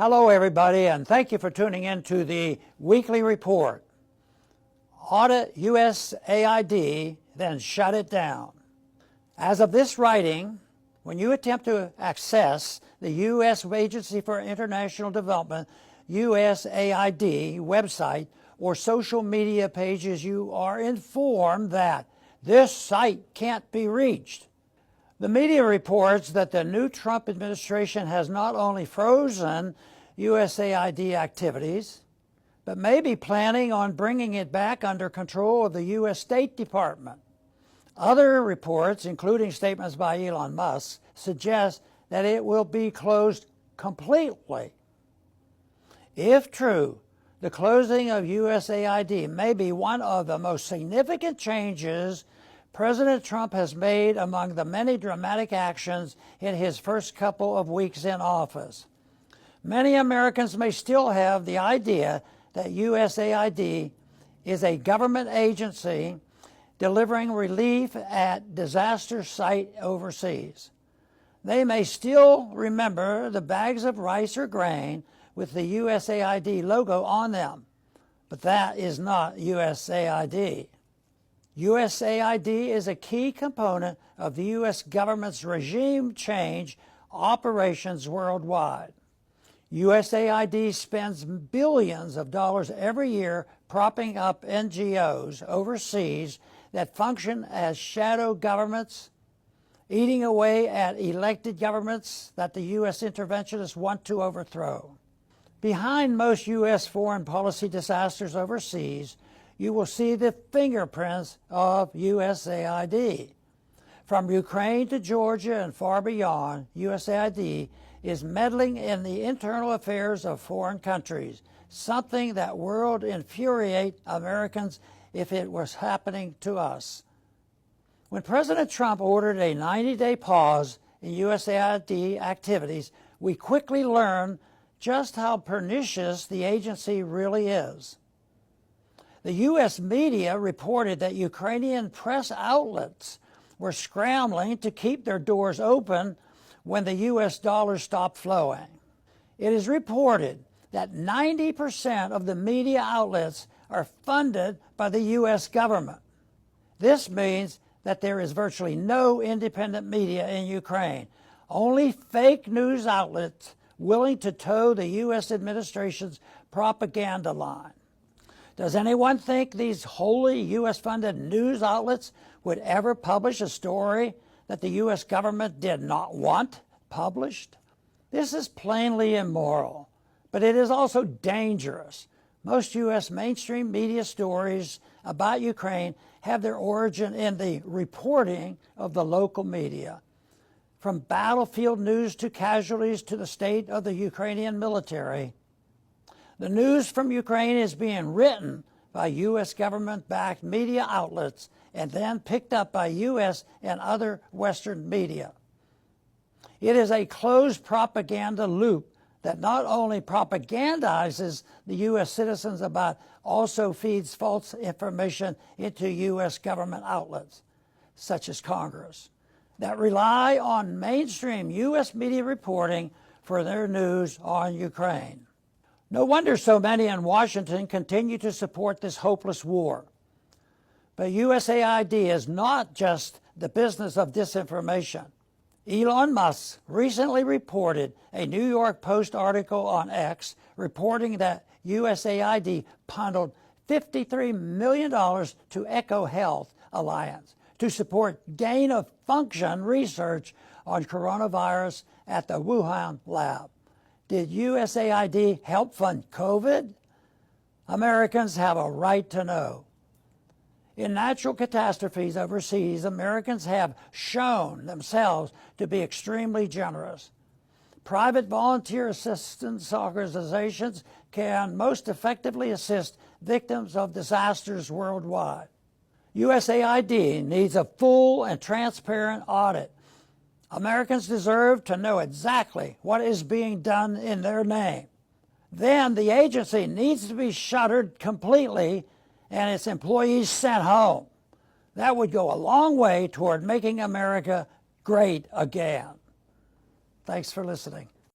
Hello everybody, and thank you for tuning in to the weekly report. Audit USAID, then shut it down. As of this writing, when you attempt to access the U.S. Agency for International Development, USAID website or social media pages, you are informed that this site can't be reached. The media reports that the new Trump administration has not only frozen USAID activities, but may be planning on bringing it back under control of the U.S. State Department. Other reports, including statements by Elon Musk, suggest that it will be closed completely. If true, the closing of USAID may be one of the most significant changes President Trump has made among the many dramatic actions in his first couple of weeks in office. Many Americans may still have the idea that USAID is a government agency delivering relief at disaster sites overseas. They may still remember the bags of rice or grain with the USAID logo on them, but that is not USAID. USAID is a key component of the U.S. government's regime change operations worldwide. USAID spends billions of dollars every year propping up NGOs overseas that function as shadow governments, eating away at elected governments that the U.S. interventionists want to overthrow. Behind most U.S. foreign policy disasters overseas, you will see the fingerprints of USAID. From Ukraine to Georgia and far beyond, USAID is meddling in the internal affairs of foreign countries, something that would infuriate Americans if it was happening to us. When President Trump ordered a 90-day pause in USAID activities, we quickly learned just how pernicious the agency really is. The U.S. media reported that Ukrainian press outlets were scrambling to keep their doors open when the U.S. dollar stopped flowing. It is reported that 90% of the media outlets are funded by the U.S. government. This means that there is virtually no independent media in Ukraine, only fake news outlets willing to toe the U.S. administration's propaganda line. Does anyone think these wholly U.S.-funded news outlets would ever publish a story that the U.S. government did not want published? This is plainly immoral, but it is also dangerous. Most U.S. mainstream media stories about Ukraine have their origin in the reporting of the local media. From battlefield news to casualties to the state of the Ukrainian military, the news from Ukraine is being written by U.S. government-backed media outlets and then picked up by U.S. and other Western media. It is a closed propaganda loop that not only propagandizes the U.S. citizens but also feeds false information into U.S. government outlets, such as Congress, that rely on mainstream U.S. media reporting for their news on Ukraine. No wonder so many in Washington continue to support this hopeless war. But USAID is not just the business of disinformation. Elon Musk recently reported a New York Post article on X reporting that USAID bundled $53 million to EcoHealth Alliance to support gain-of-function research on coronavirus at the Wuhan lab. Did USAID help fund COVID? Americans have a right to know. In natural catastrophes overseas, Americans have shown themselves to be extremely generous. Private volunteer assistance organizations can most effectively assist victims of disasters worldwide. USAID needs a full and transparent audit. Americans deserve to know exactly what is being done in their name. Then the agency needs to be shuttered completely and its employees sent home. That would go a long way toward making America great again. Thanks for listening.